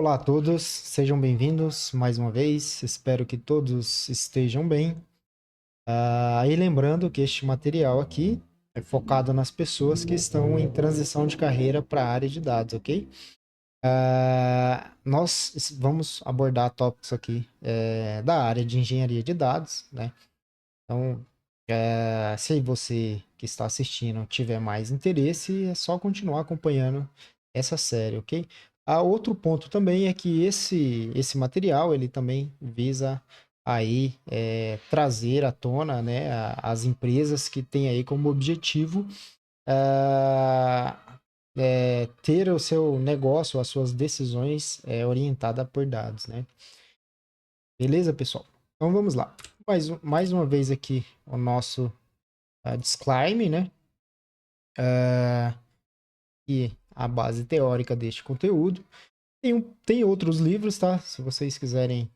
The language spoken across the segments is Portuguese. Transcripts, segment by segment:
Olá a todos, sejam bem-vindos mais uma vez. Espero que todos estejam bem. E lembrando que este material aqui é focado nas pessoas que estão em transição de carreira para a área de dados, ok? Nós vamos abordar tópicos aqui da área de engenharia de dados, né? Então, se você que está assistindo tiver mais interesse, é só continuar acompanhando essa série, ok? Outro ponto também é que esse material ele também visa aí trazer à tona, né, as empresas que têm aí como objetivo ah, ter o seu negócio, as suas decisões orientada por dados, né? Beleza, pessoal? Então vamos lá. Mais uma vez aqui o nosso disclaimer, né? E a base teórica deste conteúdo. Tem outros livros, tá? Se vocês quiserem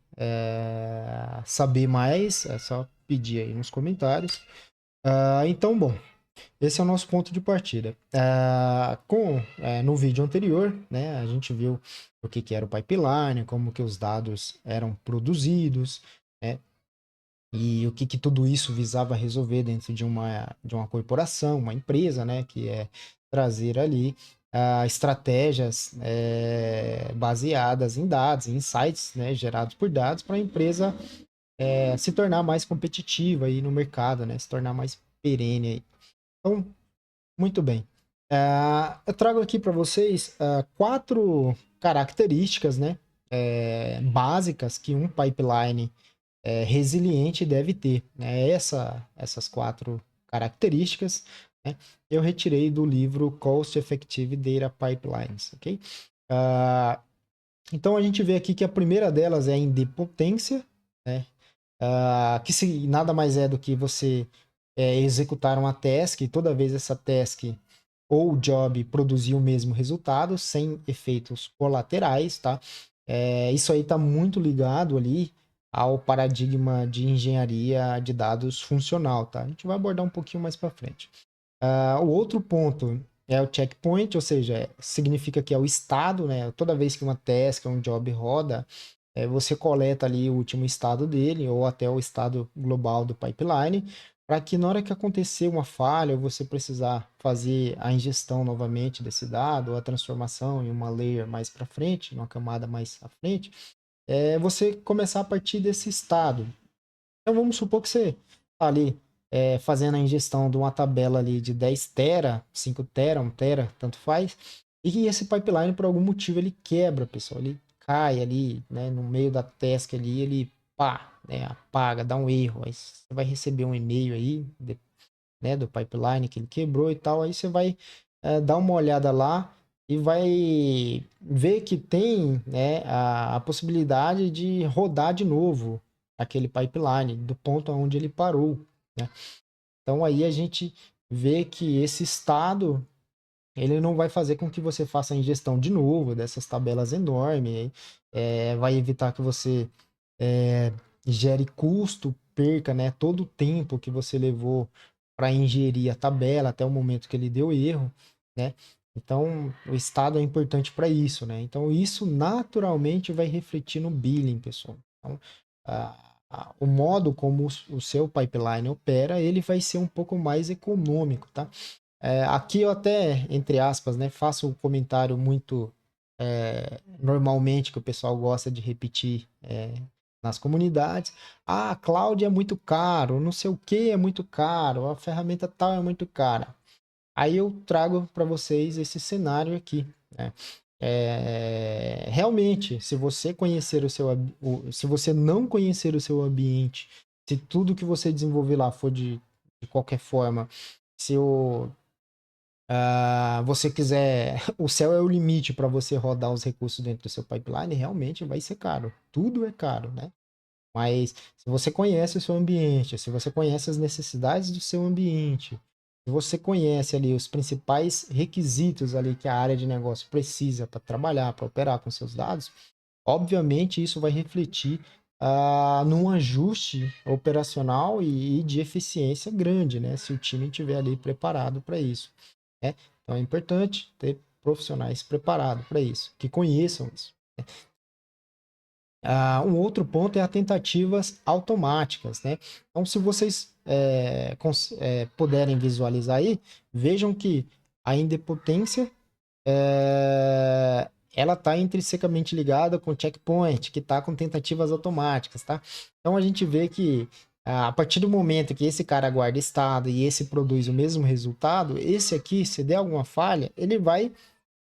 saber mais, é só pedir aí nos comentários. Então, bom, esse é o nosso ponto de partida. No vídeo anterior, né, a gente viu o que era o pipeline, como que os dados eram produzidos, né, e o que tudo isso visava resolver dentro de uma corporação, uma empresa, né, que é trazer ali estratégias baseadas em dados, em insights, né, gerados por dados para a empresa se tornar mais competitiva aí no mercado, né, se tornar mais perene aí. Então, muito bem. Eu trago aqui para vocês quatro características, né, básicas que um pipeline resiliente deve ter, né? Essas quatro características, né, eu retirei do livro Cost Effective Data Pipelines, ok? Então a gente vê aqui que a primeira delas é a idempotência, né? Que nada mais é do que você executar uma task e toda vez essa task ou job produzir o mesmo resultado sem efeitos colaterais, tá? Isso aí está muito ligado ali ao paradigma de engenharia de dados funcional, tá? A gente vai abordar um pouquinho mais para frente. O outro ponto é o checkpoint, ou seja, significa que é o estado, né? Toda vez que uma task, um job roda, você coleta ali o último estado dele, ou até o estado global do pipeline, para que na hora que acontecer uma falha, ou você precisar fazer a ingestão novamente desse dado, ou a transformação em uma layer mais para frente, uma camada mais à frente, você começar a partir desse estado. Então vamos supor que você está ali fazendo a ingestão de uma tabela ali de 10 tera, 5 tera, 1 tera, tanto faz, e que esse pipeline por algum motivo ele quebra, pessoal, ele cai ali, né, no meio da task ali, ele pá, né, apaga, dá um erro, aí você vai receber um e-mail aí, né, do pipeline que ele quebrou e tal, aí você vai dar uma olhada lá e vai ver que tem, né, a possibilidade de rodar de novo aquele pipeline do ponto onde ele parou, né? Então aí a gente vê que esse estado ele não vai fazer com que você faça a ingestão de novo dessas tabelas enormes, vai evitar que você gere custo, perca, né, todo o tempo que você levou para ingerir a tabela até o momento que ele deu erro, né? Então, o estado é importante para isso, né? Então, isso naturalmente vai refletir no billing, pessoal. Então, o modo como o seu pipeline opera, ele vai ser um pouco mais econômico, tá? Aqui eu até, entre aspas, né, faço um comentário muito normalmente que o pessoal gosta de repetir nas comunidades. Ah, cloud é muito caro, não sei o que é muito caro, a ferramenta tal é muito cara. Aí eu trago para vocês esse cenário aqui, né? Realmente, se você conhecer se você não conhecer o seu ambiente, se tudo que você desenvolver lá for de qualquer forma, se você quiser, o céu é o limite para você rodar os recursos dentro do seu pipeline, realmente vai ser caro. Tudo é caro, né? Mas se você conhece o seu ambiente, se você conhece as necessidades do seu ambiente, se você conhece ali os principais requisitos ali que a área de negócio precisa para trabalhar, para operar com seus dados, obviamente isso vai refletir num ajuste operacional e de eficiência grande, né? Se o time estiver ali preparado para isso, né? Então é importante ter profissionais preparados para isso, que conheçam isso. Um outro ponto é as tentativas automáticas, né? Então, se vocês puderem visualizar aí, vejam que a indepotência ela está intrinsecamente ligada com o checkpoint, que está com tentativas automáticas, tá? Então, a gente vê que a partir do momento que esse cara guarda estado e esse produz o mesmo resultado, esse aqui, se der alguma falha, ele vai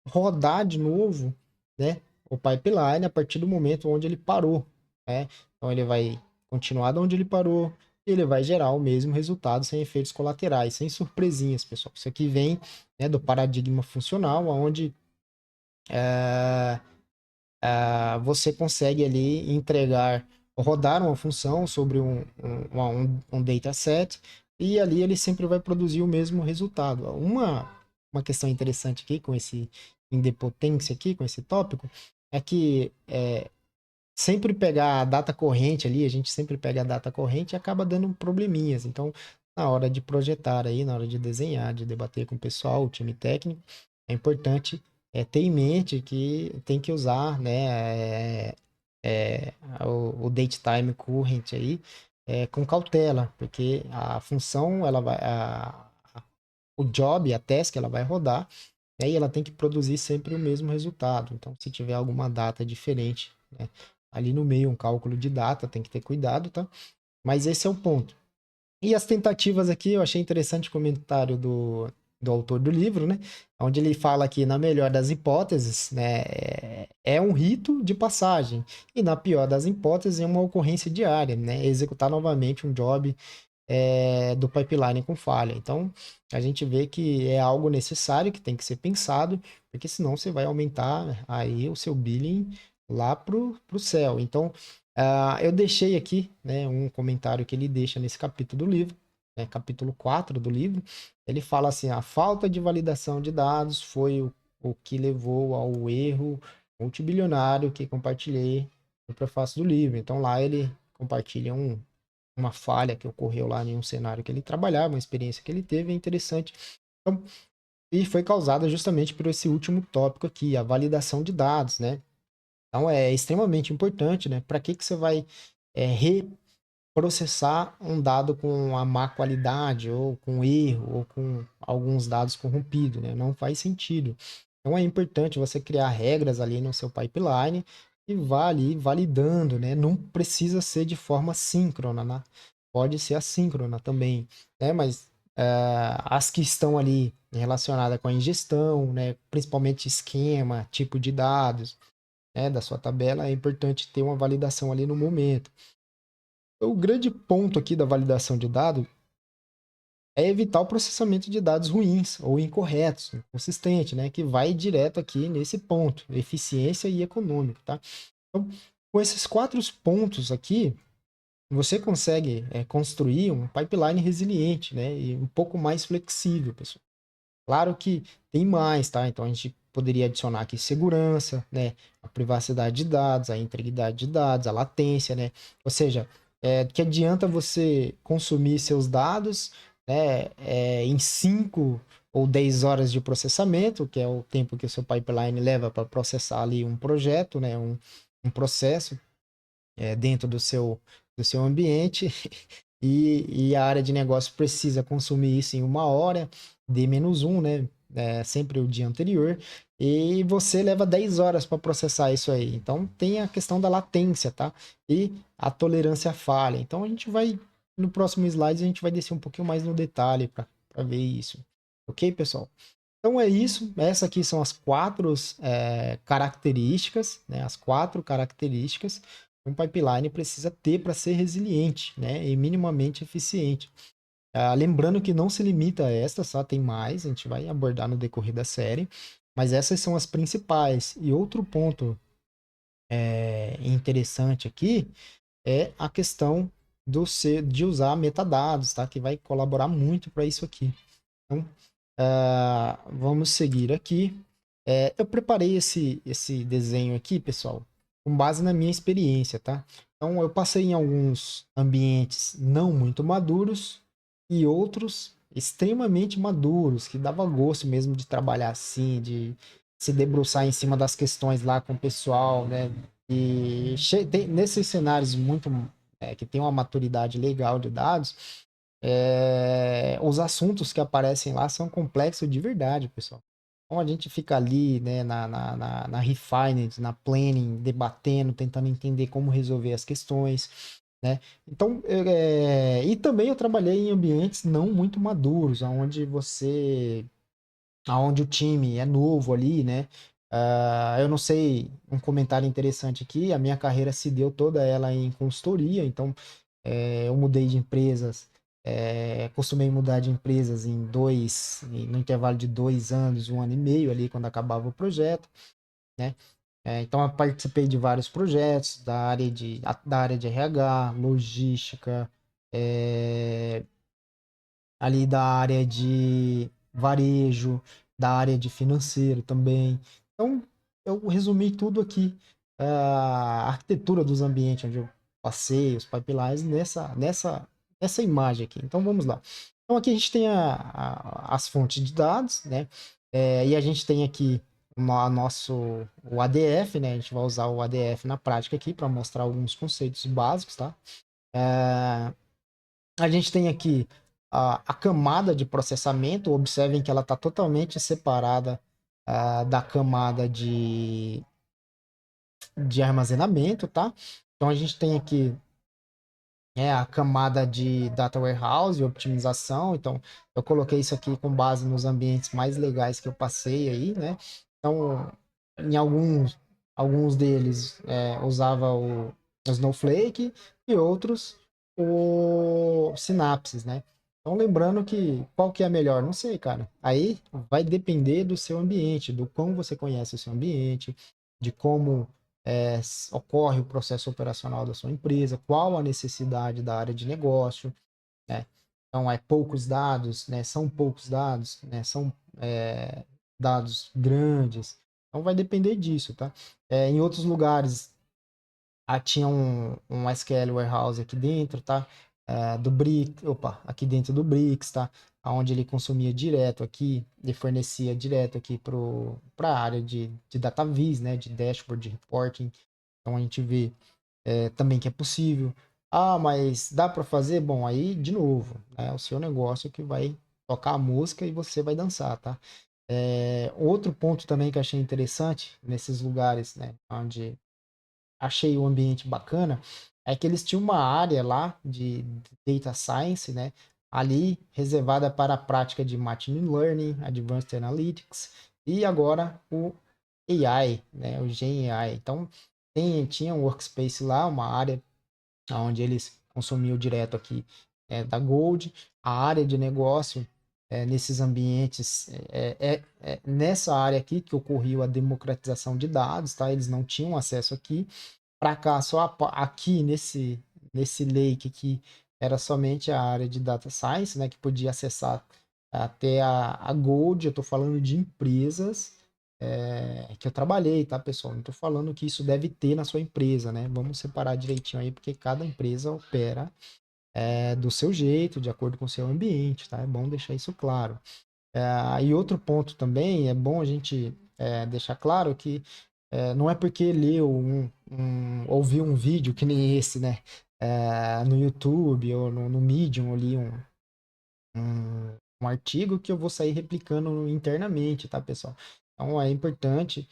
rodar de novo, né, o pipeline a partir do momento onde ele parou, né? Então ele vai continuar de onde ele parou, e ele vai gerar o mesmo resultado sem efeitos colaterais, sem surpresinhas, pessoal. Isso aqui vem, né, do paradigma funcional, onde você consegue ali entregar, rodar uma função sobre um dataset, e ali ele sempre vai produzir o mesmo resultado. Uma questão interessante aqui com esse indepotência aqui, com esse tópico, é que sempre pegar a data corrente ali, a gente sempre pega a data corrente e acaba dando probleminhas. Então, na hora de projetar aí, na hora de desenhar, de debater com o pessoal, o time técnico, é importante ter em mente que tem que usar, né, o datetime current aí com cautela, porque a função, ela vai, o job, a task, ela vai rodar, e aí ela tem que produzir sempre o mesmo resultado. Então, se tiver alguma data diferente, né, ali no meio, um cálculo de data, tem que ter cuidado, tá? Mas esse é o ponto. E as tentativas aqui, eu achei interessante o comentário do autor do livro, né? Onde ele fala que, na melhor das hipóteses, né, é um rito de passagem. E na pior das hipóteses, é uma ocorrência diária, né? Executar novamente um job do pipeline com falha. Então, a gente vê que é algo necessário, que tem que ser pensado, porque senão você vai aumentar aí o seu billing lá pro céu. Então, eu deixei aqui, né, um comentário que ele deixa nesse capítulo do livro, né, capítulo 4 do livro. Ele fala assim: a falta de validação de dados foi o que levou ao erro multibilionário que compartilhei no prefácio do livro. Então, lá ele compartilha uma falha que ocorreu lá em um cenário que ele trabalhava, uma experiência que ele teve, é interessante. Então, e foi causada justamente por esse último tópico aqui, a validação de dados, né? Então é extremamente importante, né? Para que você vai reprocessar um dado com a má qualidade, ou com erro, ou com alguns dados corrompidos, né? Não faz sentido. Então é importante você criar regras ali no seu pipeline e vá ali validando, né? Não precisa ser de forma síncrona, né? Pode ser assíncrona também, né? Mas as que estão ali relacionadas com a ingestão, né? Principalmente esquema, tipo de dados, né? Da sua tabela, é importante ter uma validação ali no momento. O grande ponto aqui da validação de dados é evitar o processamento de dados ruins ou incorretos, inconsistente, né? Que vai direto aqui nesse ponto, eficiência e econômico, tá? Então, com esses 4 pontos aqui, você consegue construir um pipeline resiliente, né? E um pouco mais flexível, pessoal. Claro que tem mais, tá? Então a gente poderia adicionar aqui segurança, né? A privacidade de dados, a integridade de dados, a latência, né? Ou seja, que adianta você consumir seus dados, né, em 5 ou 10 horas de processamento, que é o tempo que o seu pipeline leva para processar ali um projeto, né? Um processo dentro do seu ambiente, e a área de negócio precisa consumir isso em 1 hora, D-1, né? Sempre o dia anterior, e você leva 10 horas para processar isso aí. Então tem a questão da latência, tá? E a tolerância à falha. Então a gente vai, no próximo slide, a gente vai descer um pouquinho mais no detalhe para ver isso. Ok, pessoal? Então é isso. Essas aqui são as 4 características, né? As 4 características que um pipeline precisa ter para ser resiliente, né? E minimamente eficiente. Lembrando que não se limita a estas, só tem mais, a gente vai abordar no decorrer da série, mas essas são as principais. E outro ponto interessante aqui é a questão de usar metadados, tá? Que vai colaborar muito para isso aqui. Então, vamos seguir aqui. Eu preparei esse desenho aqui, pessoal, com base na minha experiência, tá? Então, eu passei em alguns ambientes não muito maduros e outros extremamente maduros, que dava gosto mesmo de trabalhar assim, de se debruçar em cima das questões lá com o pessoal, né? E nesses cenários muito que tem uma maturidade legal de dados, os assuntos que aparecem lá são complexos de verdade, pessoal. Então a gente fica ali, né, na Refined, na Planning, debatendo, tentando entender como resolver as questões, né? Então, e também eu trabalhei em ambientes não muito maduros, aonde o time é novo ali, né? Eu não sei, um comentário interessante aqui, a minha carreira se deu toda ela em consultoria, então eu mudei de empresas, costumei mudar de empresas no intervalo de 2 anos, 1 ano e meio ali, quando acabava o projeto, né? Então eu participei de vários projetos da área de RH, logística, é, ali da área de varejo, da área de financeiro também. Então, eu resumi tudo aqui, a arquitetura dos ambientes onde eu passei, os pipelines, nessa imagem aqui. Então, vamos lá. Então, aqui a gente tem as fontes de dados, né? E a gente tem aqui o ADF, né? A gente vai usar o ADF na prática aqui para mostrar alguns conceitos básicos, tá? A gente tem aqui a camada de processamento. Observem que ela está totalmente separada da camada de armazenamento, tá? Então a gente tem aqui a camada de data warehouse e optimização. Então eu coloquei isso aqui com base nos ambientes mais legais que eu passei aí, né? Então em alguns deles usava o Snowflake e outros o Synapses, né? Então lembrando que qual que é melhor, não sei, cara. Aí vai depender do seu ambiente, do quão você conhece o seu ambiente, de como ocorre o processo operacional da sua empresa, qual a necessidade da área de negócio, né? Então, poucos dados, né? São poucos dados, né? São dados grandes. Então, vai depender disso, tá? Em outros lugares, tinha um SQL Warehouse aqui dentro, tá? Aqui dentro do Bricks, tá? Onde ele consumia direto aqui, ele fornecia direto aqui para a área de data viz, né? De dashboard, de reporting. Então a gente vê também que é possível. Ah, mas dá para fazer? Bom, aí de novo, é o seu negócio que vai tocar a música e você vai dançar, tá? Outro ponto também que eu achei interessante nesses lugares, né, onde achei o ambiente bacana, é que eles tinham uma área lá de data science, né, ali reservada para a prática de machine learning, advanced analytics e agora o AI, né, o Gen AI. Então tinha um workspace lá, uma área onde eles consumiam direto aqui da Gold, a área de negócio nesses ambientes, nessa área aqui que ocorreu a democratização de dados, tá? Eles não tinham acesso aqui. Para cá, só aqui nesse lake aqui, era somente a área de Data Science, né? Que podia acessar até a Gold. Eu estou falando de empresas que eu trabalhei, tá, pessoal? Não estou falando que isso deve ter na sua empresa, né? Vamos separar direitinho aí, porque cada empresa opera do seu jeito, de acordo com o seu ambiente, tá? É bom deixar isso claro. E outro ponto também, é bom a gente deixar claro que não é porque ouviu um vídeo que nem esse, né? No YouTube ou no Medium, ali um artigo que eu vou sair replicando internamente, tá, pessoal? Então é importante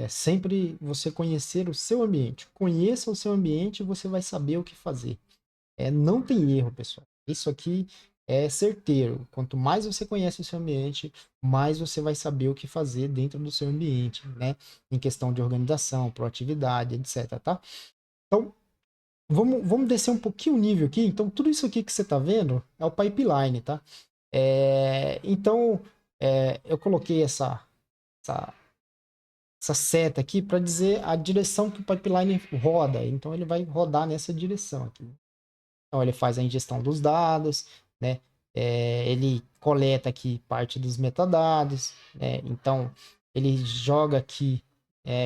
sempre você conhecer o seu ambiente. Conheça o seu ambiente e você vai saber o que fazer. Não tem erro, pessoal. Isso aqui é certeiro. Quanto mais você conhece o seu ambiente, mais você vai saber o que fazer dentro do seu ambiente, né? Em questão de organização, proatividade, etc, tá? Então, vamos descer um pouquinho o nível aqui. Então, tudo isso aqui que você está vendo é o pipeline, tá? Então, eu coloquei essa, essa seta aqui para dizer a direção que o pipeline roda. Então, ele vai rodar nessa direção aqui. Então, ele faz a ingestão dos dados, né? Ele coleta aqui parte dos metadados, né? Então, ele joga aqui,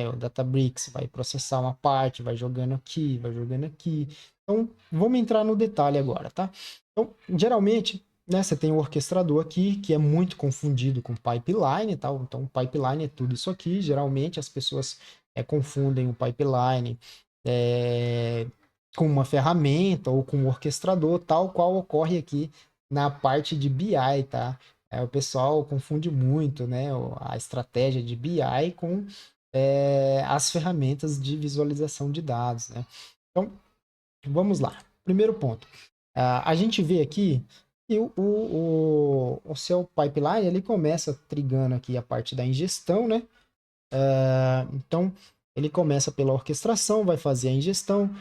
o Databricks vai processar uma parte, vai jogando aqui, vai jogando aqui. Então, vamos entrar no detalhe agora, tá? Então, geralmente, né, você tem o orquestrador aqui, que é muito confundido com pipeline, tá? Então, pipeline é tudo isso aqui. Geralmente, as pessoas confundem o pipeline com uma ferramenta ou com um orquestrador, tal qual ocorre aqui na parte de BI, tá? O pessoal confunde muito, né, a estratégia de BI com as ferramentas de visualização de dados, né? Então, vamos lá. Primeiro ponto. A gente vê aqui que o seu pipeline ele começa trigando aqui a parte da ingestão, né? Então, ele começa pela orquestração, vai fazer a ingestão.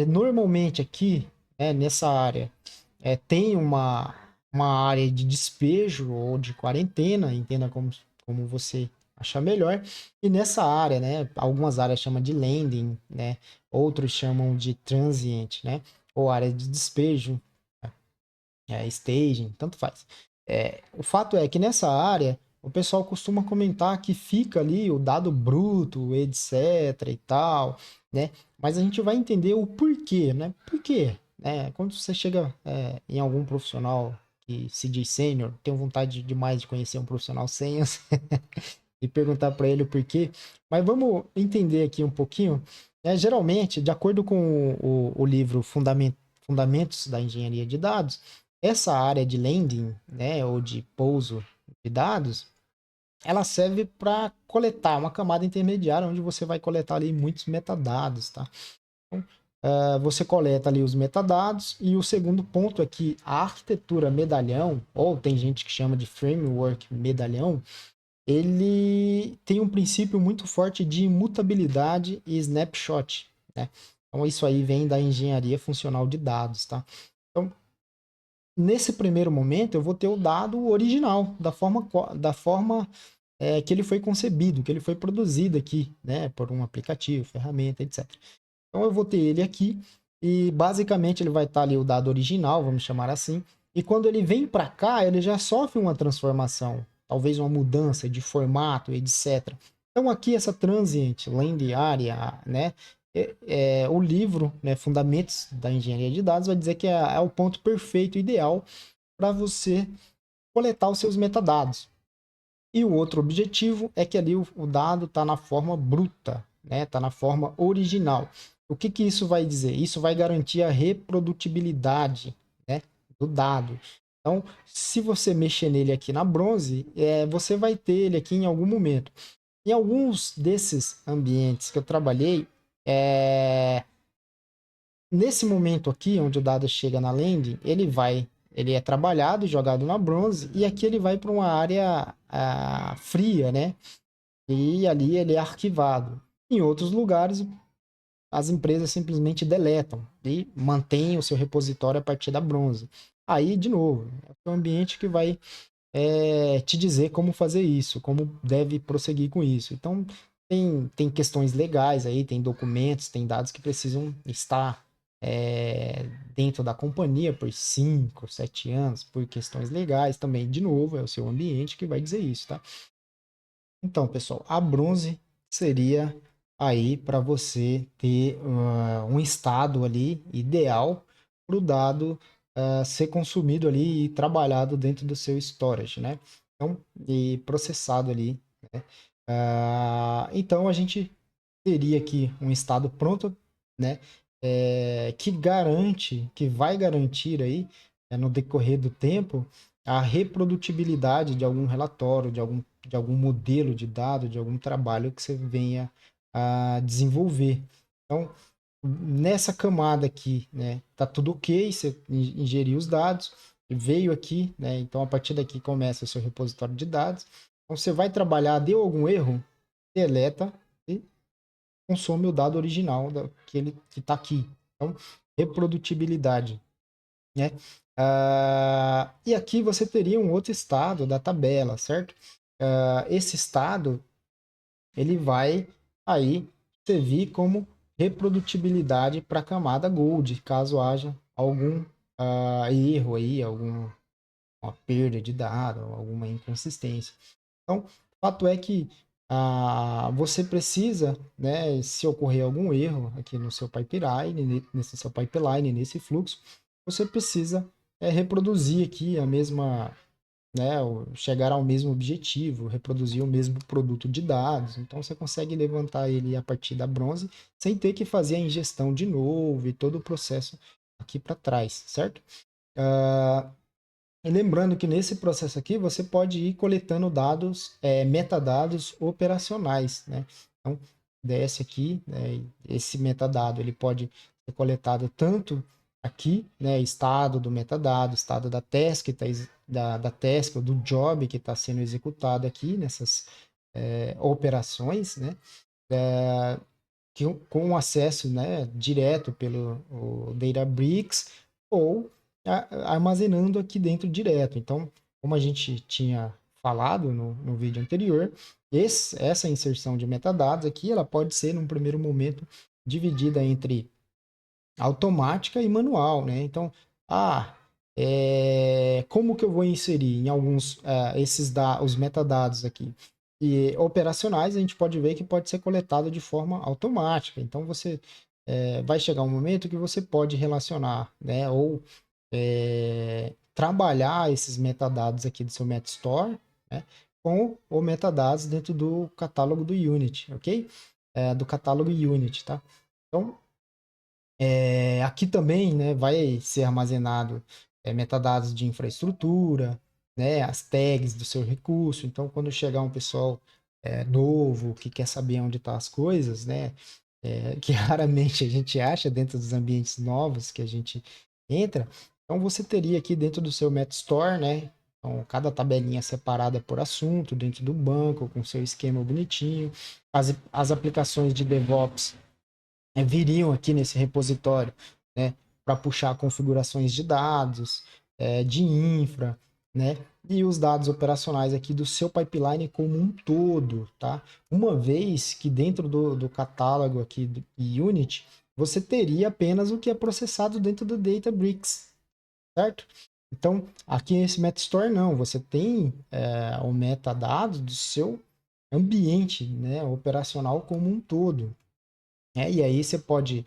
Normalmente aqui, nessa área, tem uma área de despejo ou de quarentena, entenda como você achar melhor. E nessa área, né, algumas áreas chamam de landing, né, outros chamam de transient, né, ou área de despejo, staging, tanto faz. O fato é que nessa área, o pessoal costuma comentar que fica ali o dado bruto, etc e tal, né? Mas a gente vai entender o porquê, né? Por quê? Quando você chega em algum profissional que se diz sênior, tenho vontade demais de conhecer um profissional sênior e perguntar para ele o porquê. Mas vamos entender aqui um pouquinho. Geralmente, de acordo com o livro Fundamentos da Engenharia de Dados, essa área de landing, né, ou de pouso de dados, ela serve para coletar uma camada intermediária onde você vai coletar ali muitos metadados, tá? Então, você coleta ali os metadados e o segundo ponto é que a arquitetura medalhão, ou tem gente que chama de framework medalhão, ele tem um princípio muito forte de imutabilidade e snapshot, né? Então isso aí vem da engenharia funcional de dados, tá? Então, nesse primeiro momento, eu vou ter o dado original, da forma que ele foi concebido, que ele foi produzido aqui, né? Por um aplicativo, ferramenta, etc. Então eu vou ter ele aqui e basicamente ele vai estar ali o dado original, vamos chamar assim. E quando ele vem para cá, ele já sofre uma transformação, talvez uma mudança de formato, etc. Então aqui essa transient, land area, né? O livro, né, Fundamentos da Engenharia de Dados, vai dizer que é o ponto perfeito, ideal para você coletar os seus metadados. E o outro objetivo é que ali o dado está na forma bruta, né? Está na forma original. O que isso vai dizer? Isso vai garantir a reprodutibilidade, né, do dado. Então, se você mexer nele aqui na bronze, você vai ter ele aqui em algum momento. Em alguns desses ambientes que eu trabalhei, nesse momento aqui, onde o dado chega na landing, ele é trabalhado, jogado na bronze, e aqui ele vai para uma área fria, né? E ali ele é arquivado. Em outros lugares, as empresas simplesmente deletam e mantêm o seu repositório a partir da bronze. Aí, de novo, é o ambiente que vai te dizer como fazer isso, como deve prosseguir com isso. Então, tem questões legais aí, tem documentos, tem dados que precisam estar dentro da companhia por 5, 7 anos, por questões legais também. De novo, é o seu ambiente que vai dizer isso, tá? Então, pessoal, a bronze seria aí para você ter um estado ali ideal para o dado ser consumido ali e trabalhado dentro do seu storage, né? Então, e processado ali, né? Então, a gente teria aqui um estado pronto, né? Que vai garantir aí, no decorrer do tempo, a reprodutibilidade de algum relatório, de algum modelo de dado, de algum trabalho que você venha a desenvolver. Então, nessa camada aqui, né, tá tudo ok, você ingeriu os dados, veio aqui, né, então a partir daqui começa o seu repositório de dados. Então, você vai trabalhar, deu algum erro, deleta e consome o dado original que está aqui. Então, reprodutibilidade, né? E aqui você teria um outro estado da tabela, certo? Esse estado ele vai aí servir como reprodutibilidade para a camada Gold, caso haja algum erro aí, alguma perda de dado, alguma inconsistência. Então, o fato é que você precisa, né, se ocorrer algum erro aqui no seu pipeline, nesse fluxo, você precisa reproduzir aqui a mesma né, chegar ao mesmo objetivo, reproduzir o mesmo produto de dados. Então você consegue levantar ele a partir da bronze sem ter que fazer a ingestão de novo e todo o processo aqui para trás, certo? E lembrando que nesse processo aqui você pode ir coletando dados, metadados operacionais, né? Então, desce aqui, né, esse metadado ele pode ser coletado tanto aqui, né, estado do metadado, estado da task, da task ou do job que está sendo executado aqui nessas operações, né? Com acesso, né, direto pelo o Databricks ou armazenando aqui dentro direto. Então, como a gente tinha falado no vídeo anterior, essa inserção de metadados aqui, ela pode ser, num primeiro momento, dividida entre automática e manual, né? Então, como que eu vou inserir em alguns os metadados aqui? E operacionais, a gente pode ver que pode ser coletado de forma automática. Então, você vai chegar um momento que você pode relacionar, né? Ou trabalhar esses metadados aqui do seu MetaStore, né? Com o metadados dentro do catálogo do Unity, ok? Do catálogo Unity, tá? Então, aqui também, né, vai ser armazenado metadados de infraestrutura, né, as tags do seu recurso. Então, quando chegar um pessoal novo que quer saber onde estão as coisas, né, que raramente a gente acha dentro dos ambientes novos que a gente entra, então você teria aqui dentro do seu Metastore, né, então, cada tabelinha separada por assunto dentro do banco, com seu esquema bonitinho. As aplicações de DevOps viriam aqui nesse repositório, né, para puxar configurações de dados, de infra, né, e os dados operacionais aqui do seu pipeline como um todo, tá? Uma vez que dentro do catálogo aqui do Unity, você teria apenas o que é processado dentro do Databricks, certo? Então, aqui nesse Metastore não, você tem o metadado do seu ambiente, né, operacional como um todo. E aí você pode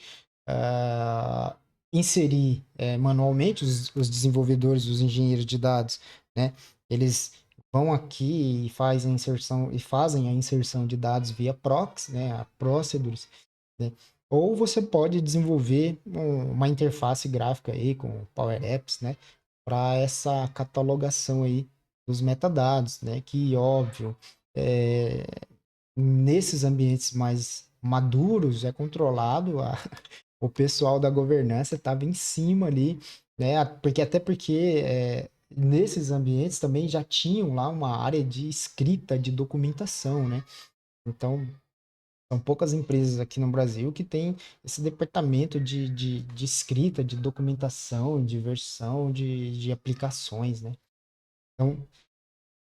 inserir manualmente os desenvolvedores, os engenheiros de dados, né? Eles vão aqui e fazem a inserção de dados via proxy, né? A procedures, né? Ou você pode desenvolver uma interface gráfica aí com Power Apps, né? Para essa catalogação aí dos metadados, né? Que óbvio, é, nesses ambientes mais maduros é controlado, o pessoal da governança estava em cima ali, né? Até porque nesses ambientes também já tinham lá uma área de escrita de documentação, né? Então, são poucas empresas aqui no Brasil que têm esse departamento de escrita, de documentação, de versão de aplicações, né? Então,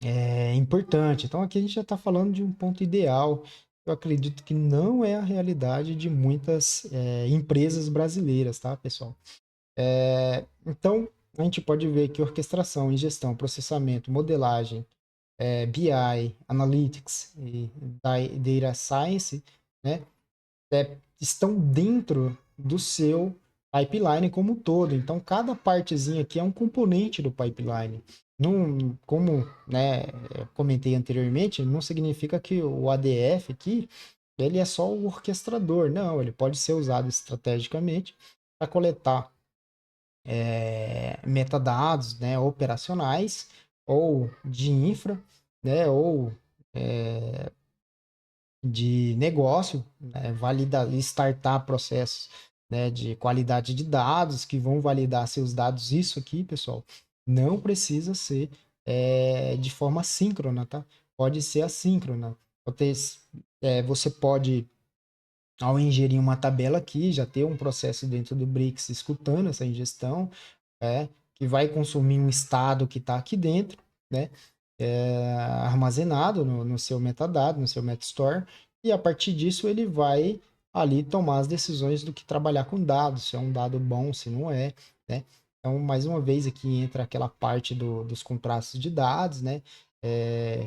é importante. Então, aqui a gente já está falando de um ponto ideal. Eu acredito que não é a realidade de muitas empresas brasileiras, tá, pessoal? Então, a gente pode ver que orquestração, ingestão, processamento, modelagem, BI, Analytics e Data Science, né, estão dentro do seu pipeline como um todo. Então, cada partezinha aqui é um componente do pipeline. Não, como, né, eu comentei anteriormente, não significa que o ADF aqui ele é só o orquestrador. Não, ele pode ser usado estrategicamente para coletar metadados, né, operacionais ou de infra, né, ou de negócio, né, startar processos, né, de qualidade de dados que vão validar seus dados. Isso aqui, pessoal, não precisa ser de forma síncrona, tá? Pode ser assíncrona. Você pode, ao ingerir uma tabela aqui, já ter um processo dentro do Brix escutando essa ingestão, que vai consumir um estado que está aqui dentro, né? Armazenado no seu metadado, no seu Metastore, e a partir disso ele vai ali tomar as decisões do que trabalhar com dados, se é um dado bom, se não é, né? Então, mais uma vez aqui entra aquela parte dos contratos de dados, né?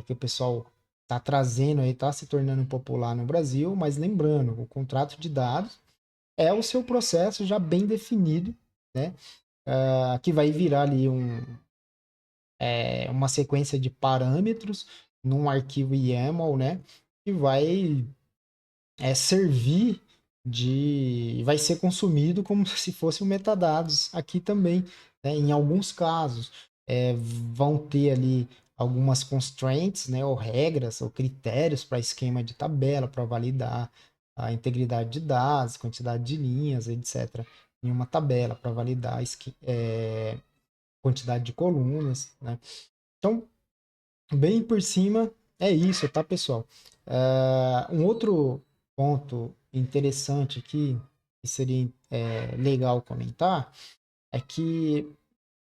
Que o pessoal está trazendo aí, está se tornando popular no Brasil, mas lembrando, o contrato de dados é o seu processo já bem definido, né? Que vai virar ali uma sequência de parâmetros num arquivo YAML, né? Que vai servir vai ser consumido como se fosse um metadados aqui também, né? Em alguns casos, vão ter ali algumas constraints, né? Ou regras, ou critérios para esquema de tabela, para validar a integridade de dados, quantidade de linhas, etc. Em uma tabela, para validar quantidade de colunas, né? Então, bem por cima, é isso, tá, pessoal? Um outro ponto interessante aqui, que seria legal comentar, é que,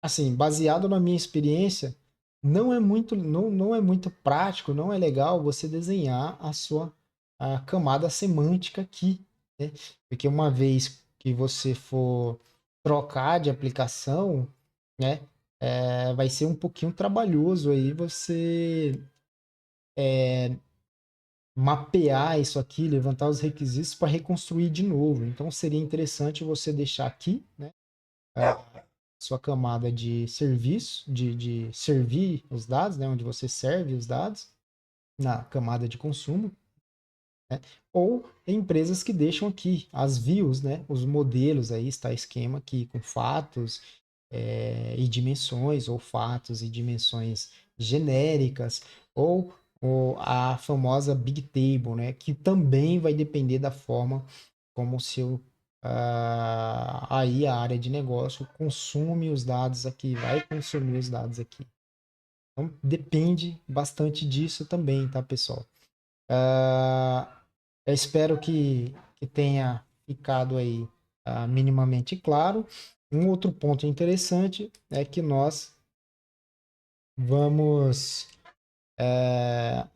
assim, baseado na minha experiência, não é muito prático, não é legal você desenhar a camada semântica aqui, né? Porque uma vez que você for trocar de aplicação, né, vai ser um pouquinho trabalhoso aí você mapear isso aqui, levantar os requisitos para reconstruir de novo. Então seria interessante você deixar aqui, né, a sua camada de serviço, de servir os dados, né, onde você serve os dados, na camada de consumo, né, ou tem empresas que deixam aqui as views, né, os modelos aí, está esquema aqui com fatos e dimensões, ou fatos e dimensões genéricas, ou a famosa Big Table, né? Que também vai depender da forma como o seu aí a área de negócio consome os dados aqui, vai consumir os dados aqui. Então depende bastante disso também, tá, pessoal? Eu espero que tenha ficado aí minimamente claro. Um outro ponto interessante é que nós vamos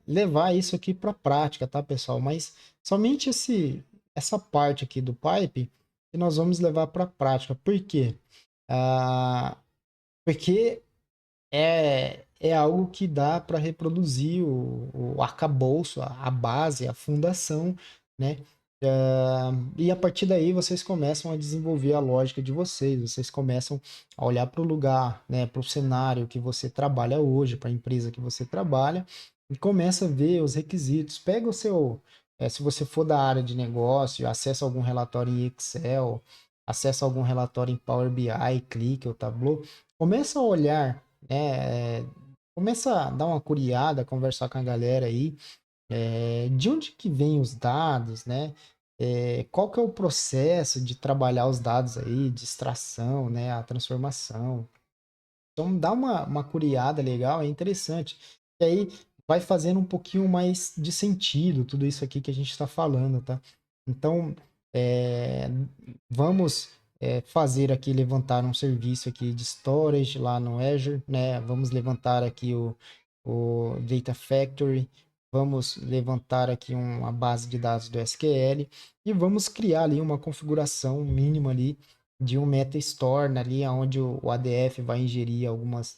levar isso aqui para a prática, tá, pessoal? Mas somente essa parte aqui do pipe que nós vamos levar para a prática. Por quê? Ah, porque é algo que dá para reproduzir o arcabouço, a base, a fundação, né? E a partir daí vocês começam a desenvolver a lógica de vocês, vocês começam a olhar para o lugar, né, para o cenário que você trabalha hoje, para a empresa que você trabalha, e começa a ver os requisitos. Pega o seu, se você for da área de negócio, acessa algum relatório em Excel, acessa algum relatório em Power BI, Click ou Tableau, começa a olhar, né, começa a dar uma curiada, conversar com a galera aí, de onde que vêm os dados, né? Qual que é o processo de trabalhar os dados aí, de extração, né? A transformação. Então dá uma curiada legal, é interessante. E aí vai fazendo um pouquinho mais de sentido tudo isso aqui que a gente está falando, tá? Então vamos fazer aqui, levantar um serviço aqui de storage lá no Azure, né? Vamos levantar aqui o Data Factory, vamos levantar aqui uma base de dados do SQL e vamos criar ali uma configuração mínima ali de um meta-store ali, onde o ADF vai ingerir algumas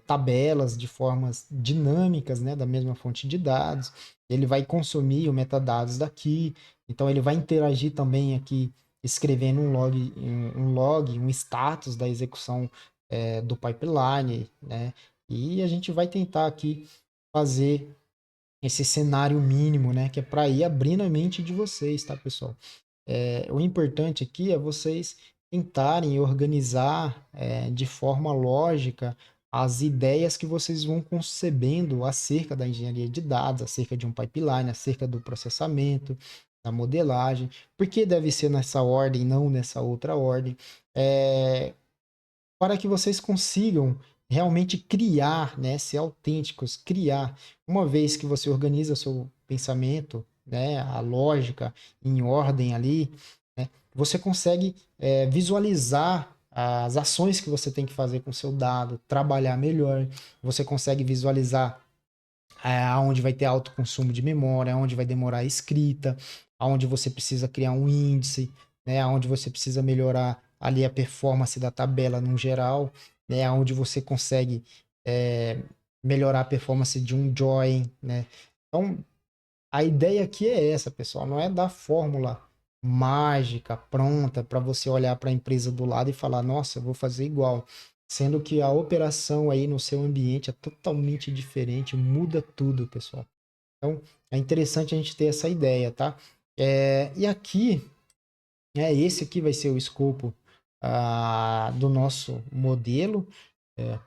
tabelas de formas dinâmicas, né, da mesma fonte de dados. Ele vai consumir o metadados daqui, então ele vai interagir também aqui, escrevendo um status da execução do pipeline, né? E a gente vai tentar aqui fazer esse cenário mínimo, né? Que é para ir abrindo a mente de vocês, tá, pessoal? O importante aqui é vocês tentarem organizar de forma lógica as ideias que vocês vão concebendo acerca da engenharia de dados, acerca de um pipeline, acerca do processamento, da modelagem, por que deve ser nessa ordem, não nessa outra ordem, para que vocês consigam realmente criar, né, ser autênticos, criar. Uma vez que você organiza o seu pensamento, né, a lógica em ordem ali, né, você consegue visualizar as ações que você tem que fazer com o seu dado, trabalhar melhor, você consegue visualizar aonde vai ter alto consumo de memória, aonde vai demorar a escrita, aonde você precisa criar um índice, né, aonde você precisa melhorar ali a performance da tabela no geral, né, aonde você consegue melhorar a performance de um join, né? Então, a ideia aqui é essa, pessoal, não é dar fórmula mágica pronta para você olhar para a empresa do lado e falar, nossa, eu vou fazer igual. sendo que a operação aí no seu ambiente é totalmente diferente, muda tudo, pessoal. Então, é interessante a gente ter essa ideia, tá? E aqui, esse aqui vai ser o escopo do nosso modelo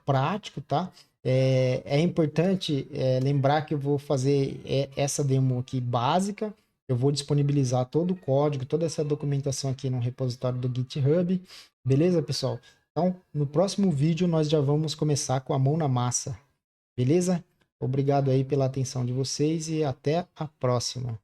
prático, tá? É importante lembrar que eu vou fazer essa demo aqui básica, eu vou disponibilizar todo o código, toda essa documentação aqui no repositório do GitHub, beleza, pessoal? Então, no próximo vídeo nós já vamos começar com a mão na massa, beleza? Obrigado aí pela atenção de vocês e até a próxima.